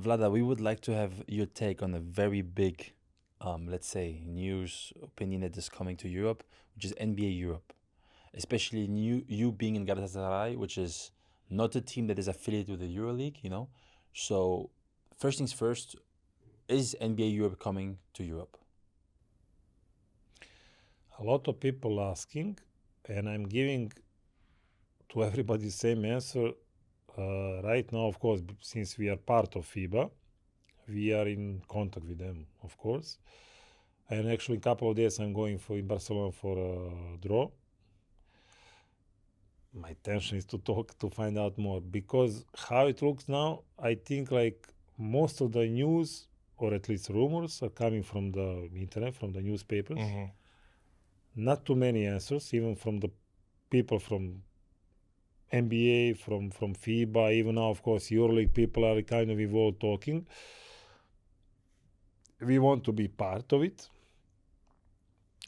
Vlada, we would like to have your take on a very big, let's say, news opinion that is coming to Europe, which is NBA Europe. Especially you being in Galatasaray, which is not a team that is affiliated with the EuroLeague, you know. So, first things first, is NBA Europe coming to Europe? A lot of people asking, and I'm giving to everybody the same answer. Right now, of course, since we are part of FIBA, we are in contact with them, of course. And actually, in a couple of days, I'm going in Barcelona for a draw. My intention is to talk to find out more, because how it looks now, I think like most of the news, or at least rumors, are coming from the internet, from the newspapers. Not too many answers, even from the people from NBA, from FIBA, even now, of course, EuroLeague people are kind of involved talking. We want to be part of it.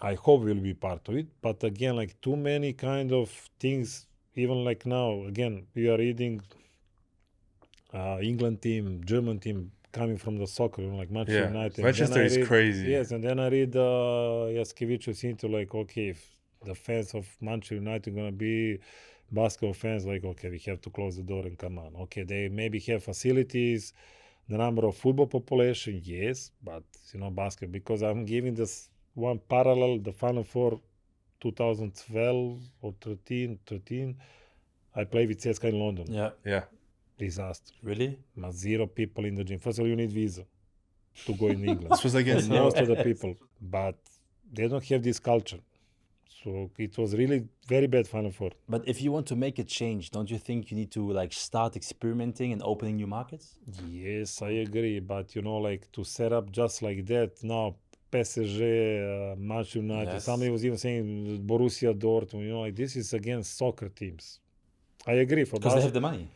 I hope we'll be part of it. But again, like too many kind of things, even like now, again, we are reading England team, German team coming from the soccer, you know, like Manchester United. Manchester is crazy. Yes, and then I read Jaskevicius into like, okay, if the fans of Manchester United are going to be basketball fans, like, okay, we have to close the door and come on. Okay, they maybe have facilities, the number of football population, yes, but, you know, basketball, because I'm giving this one parallel, the Final Four 2012 or 13, I played with CSKA in London. Yeah. Disaster. Really? 0 people in the gym. First of all, you need visa to go in England. This was against most of the people, but they don't have this culture. So it was really very bad Final Four. But if you want to make a change, don't you think you need to like start experimenting and opening new markets? Yes, I agree. But you know, like to set up just like that now, PSG, Manchester United. Yes. Somebody was even saying Borussia Dortmund. You know, like this is against soccer teams. I agree for Because they have the money.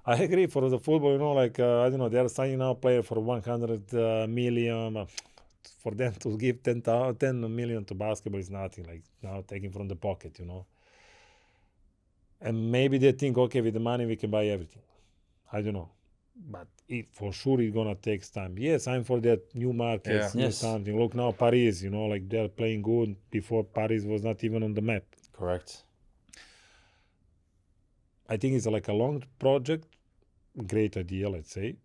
I agree for the football. You know, like I don't know, they are signing now player for 100 million. For them to give 10 million to basketball is nothing, like now taking from the pocket, you know. And maybe they think, okay, with the money we can buy everything. I don't know. But for sure it's going to take time. Yes, I'm for that new markets, new something. Look now, Paris, you know, like they're playing good. Before Paris was not even on the map. Correct. I think it's like a long project. Great idea, let's say.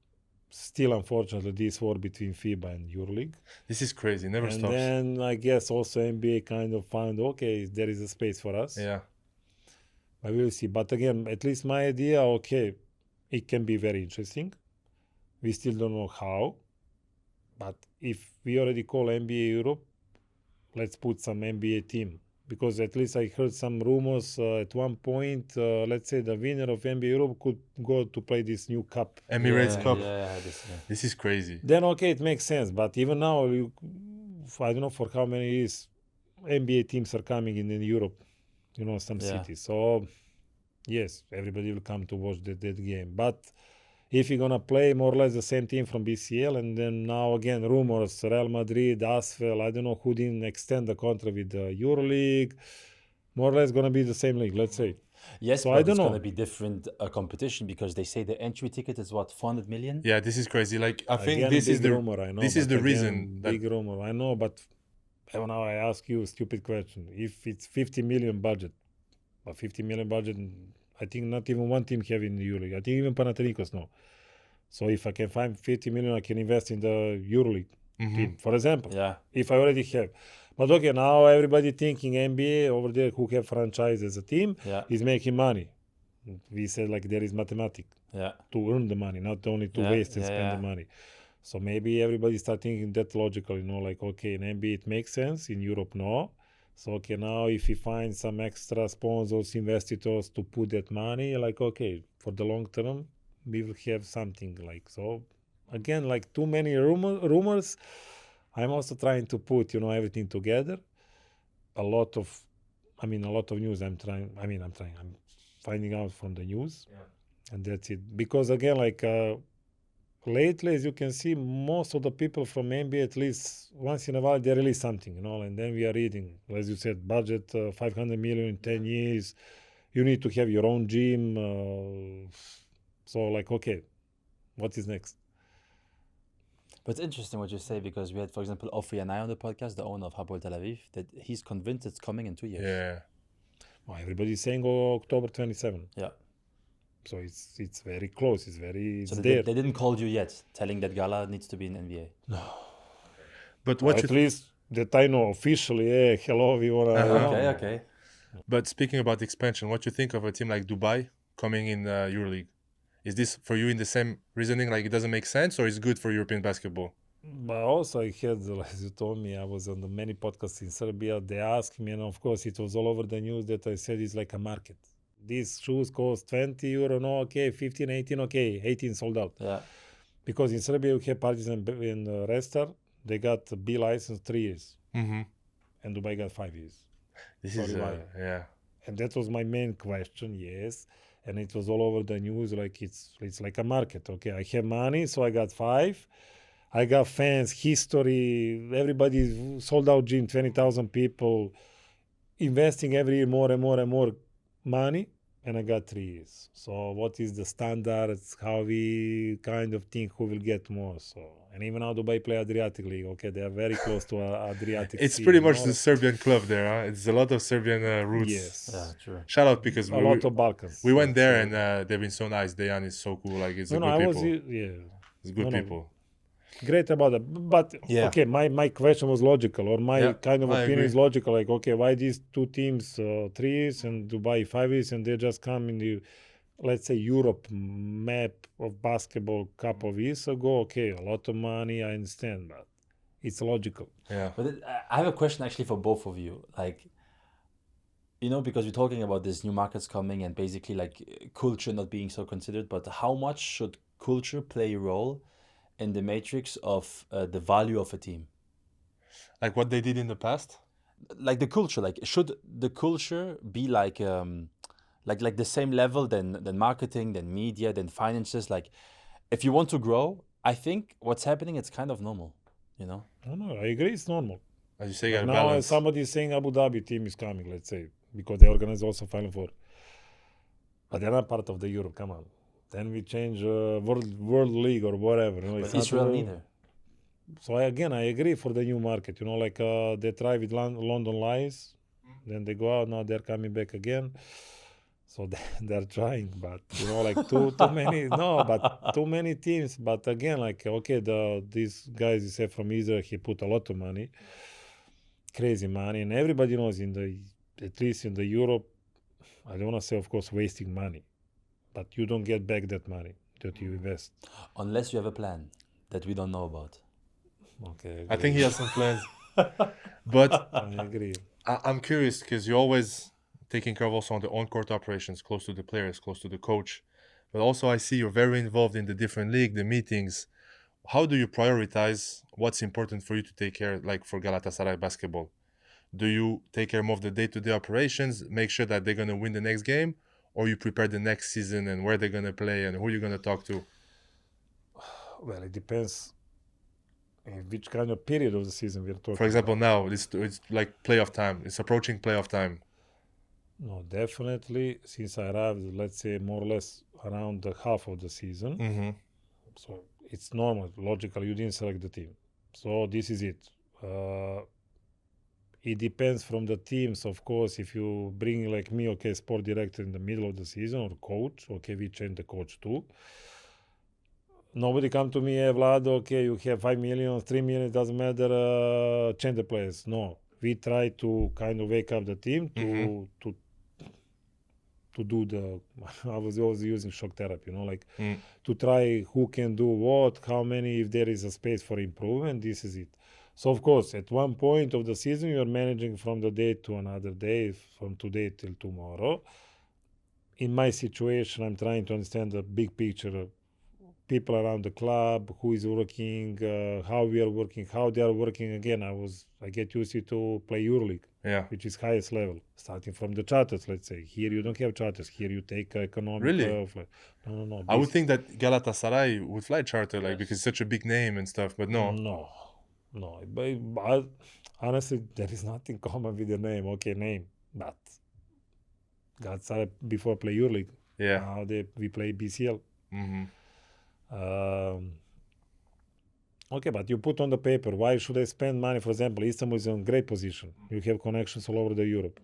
Still, unfortunately, this war between FIBA and EuroLeague. This is crazy. Never stops. And then I guess also NBA kind of found, okay, there is a space for us. Yeah. But we'll see. But again, at least my idea, okay, it can be very interesting. We still don't know how. But if we already call NBA Europe, let's put some NBA team. Because at least I heard some rumors at one point, let's say the winner of NBA Europe could go to play this new cup. Emirates Cup. Yeah, this is crazy. Then, okay, it makes sense. But even now, I don't know for how many years NBA teams are coming in Europe, you know, some cities. So, yes, everybody will come to watch that game. But if you're going to play more or less the same team from BCL, and then now again, rumors, Real Madrid, Asvel, I don't know who didn't extend the contract with the EuroLeague, more or less going to be the same league, let's say. Yes, so but I don't it's know. going to be different competition, because they say the entry ticket is what, 400 million? Yeah, this is crazy. Like, I think again, this is the rumor, I know. This is the reason. Big rumor, I know, but now I ask you a stupid question. If it's 50 million budget, but 50 million budget, I think not even one team have in the EuroLeague. I think even Panathinaikos no. So if I can find 50 million, I can invest in the EuroLeague team, for example. Yeah. If I already have. But okay, now everybody thinking NBA over there who have franchise as a team is making money. We said like there is mathematics to earn the money, not only to waste and spend the money. So maybe everybody start thinking that logical, you know, like, okay, in NBA it makes sense, in Europe no. So, okay, now if you find some extra sponsors, investors to put that money, like, okay, for the long term, we will have something like so. Again, like too many rumors. I'm also trying to put, you know, everything together. A lot of news. I'm finding out from the news, and that's it. Because again, like lately, as you can see, most of the people from NBA, at least once in a while, they release something, you know, and then we are reading, as you said, budget 500 million in 10 years. You need to have your own gym. So, like, okay, what is next? But it's interesting what you say, because we had, for example, Ofri and I on the podcast, the owner of Hapoel Tel Aviv, that he's convinced it's coming in 2 years. Yeah. Well, everybody's saying October 27. Yeah. So it's very close. It's So there. they didn't call you yet, telling that Gala needs to be in NBA. No. But what at least that I know officially. Hello, we wanna. Okay. But speaking about expansion, what you think of a team like Dubai coming in EuroLeague? Is this for you in the same reasoning, like it doesn't make sense, or is it good for European basketball? But also I had, as you told me, I was on the many podcasts in Serbia. They asked me, and of course it was all over the news, that I said it's like a market. These shoes cost 20 euro, no, okay, 15, 18, okay, 18 sold out. Yeah. Because in Serbia you have Partizan and Restar, they got a B license 3 years. Mm-hmm. And Dubai got 5 years. This Sorry, is, why? yeah. And that was my main question, yes. And it was all over the news, like it's like a market. Okay, I have money, so I got 5. I got fans, history, everybody sold out gym, 20,000 people, investing every year more and more and more money, and I got 3 years. So what is the standards, how we kind of think who will get more? So, and even now Dubai play Adriatic League, okay, they are very close to Adriatic It's Sea, pretty much the Serbian club there, huh? It's a lot of Serbian roots. Yes. Yeah, true. Shout out, because A lot of Balkans. we went there and they've been so nice. Dejan is so cool. Like, it's a good people. It's good people. Great about it. But, okay, my question was logical, or my kind of opinion is logical. Like, okay, why these 2 teams, 3 years, and Dubai 5 years, and they just come in the, let's say, Europe map of basketball a couple of years ago? Okay, a lot of money, I understand, but it's logical. Yeah. But I have a question actually for both of you. Like, you know, because we're talking about these new markets coming and basically like culture not being so considered, but how much should culture play a role in the matrix of the value of a team? Like what they did in the past? Like the culture, like should the culture be like the same level than marketing, than media, than finances? Like if you want to grow, I think what's happening, it's kind of normal, you know? No, I agree, it's normal. As you say, you got now balance. Somebody is saying Abu Dhabi team is coming, let's say, because they organize also Final Four. But they're not part of the Europe, come on. Then we change World League or whatever. You know, but Israel neither. So I agree for the new market. You know, like they try with London Lions, then they go out. Now they're coming back again. So they're trying, but you know, like too many. No, but too many teams. But again, like okay, these guys you say from Israel, he put a lot of money, crazy money, and everybody knows at least in the Europe, I don't want to say, of course, wasting money. But you don't get back that money that you invest. Unless you have a plan that we don't know about. Okay. I think he has some plans. But I agree. I'm curious, because you're always taking care of also on the on-court operations, close to the players, close to the coach. But also I see you're very involved in the different league, the meetings. How do you prioritize what's important for you to take care, like for Galatasaray basketball? Do you take care more of the day-to-day operations, make sure that they're going to win the next game? Or you prepare the next season and where they're going to play and who you're going to talk to? Well, it depends in which kind of period of the season we're talking. For example, now it's like playoff time. It's approaching playoff time. No, definitely. Since I arrived, let's say more or less around the half of the season. Mm-hmm. So it's normal, logical. You didn't select the team. So this is it. It depends from the teams, of course. If you bring like me, okay, sport director in the middle of the season, or coach, okay, we change the coach too. Nobody come to me, hey, Vlad, okay, you have 5 million, 3 million, doesn't matter, change the players. No, we try to kind of wake up the team to do the, I was always using shock therapy, you know, like to try who can do what, how many, if there is a space for improvement, this is it. So, of course, at one point of the season, you're managing from the day to another day, from today till tomorrow. In my situation, I'm trying to understand the big picture of people around the club, who is working, how we are working, how they are working. Again, I get used to play EuroLeague, which is highest level, starting from the charters, let's say. Here you don't have charters. Here you take economic. Really? No. I would think that Galatasaray would fly charter, like, because it's such a big name and stuff, but no. No, but honestly, there is nothing common with the name. Okay, name, but Galatasaray before play EuroLeague. Yeah. Now we play BCL. Mm-hmm. Okay, but you put on the paper, why should I spend money? For example, Istanbul is in a great position. You have connections all over the Europe.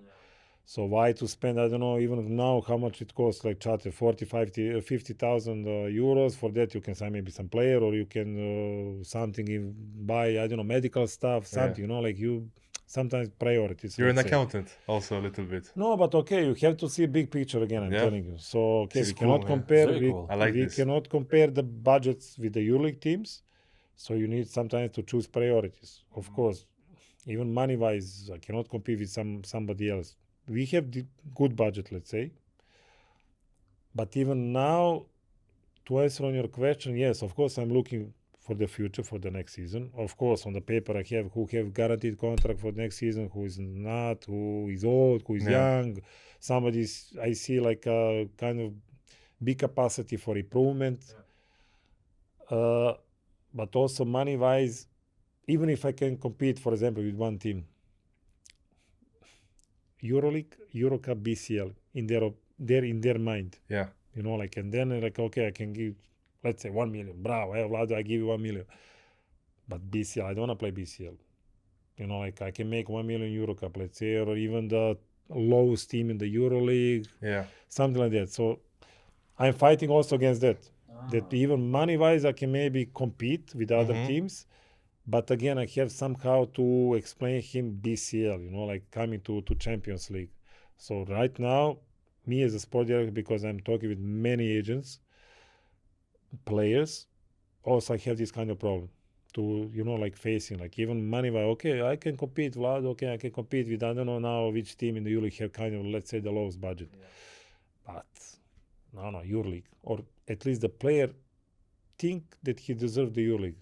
So why to spend, I don't know, even now how much it costs, like charter, 40, 50,000 euros. For that you can sign maybe some player, or you can buy, I don't know, medical stuff, something, like you, sometimes priorities. You're an accountant also a little bit. No, but okay, you have to see a big picture again, I'm telling you. So, okay, we cannot compare, we cannot compare the budgets with the EuroLeague teams. So you need sometimes to choose priorities. Of course, even money-wise, I cannot compete with somebody else. We have the good budget, let's say. But even now, to answer on your question, yes, of course, I'm looking for the future, for the next season. Of course, on the paper, I have who have guaranteed contract for next season, who is not, who is old, who is young. Somebody's, I see like a kind of big capacity for improvement. But also money-wise, even if I can compete, for example, with one team, EuroLeague, Eurocup, BCL, in their mind. Yeah. And then okay, I can give, let's say 1 million. Bravo, Vlado, I give you 1 million. But BCL, I don't want to play BCL. I can make 1 million Eurocup, let's say, or even the lowest team in the EuroLeague. Yeah. Something like that. So I'm fighting also against that. That even money-wise, I can maybe compete with other teams. But again, I have somehow to explain him BCL, coming to Champions League. So right now, me as a sport director, because I'm talking with many agents, players, also I have this kind of problem to, facing, even money-wise, okay, I can compete, Vlad, okay, I can compete with, I don't know now which team in the EuroLeague have kind of, let's say, the lowest budget. Yeah. But, no, EuroLeague, or at least the player think that he deserves the EuroLeague.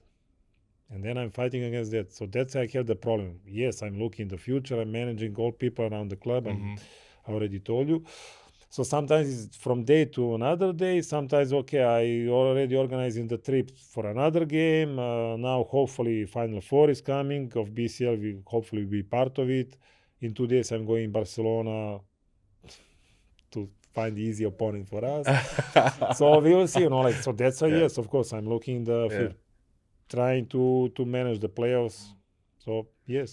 And then I'm fighting against that. So that's why I have the problem. Yes, I'm looking in the future. I'm managing all people around the club. And I already told you. So sometimes it's from day to another day. Sometimes, okay, I already organizing the trip for another game. Now, hopefully, Final Four is coming of BCL. We hopefully be part of it. In 2 days, I'm going to Barcelona to find the easy opponent for us. So we will see, so that's why, yes, of course, I'm looking in the field. Trying to manage the playoffs. So, yes.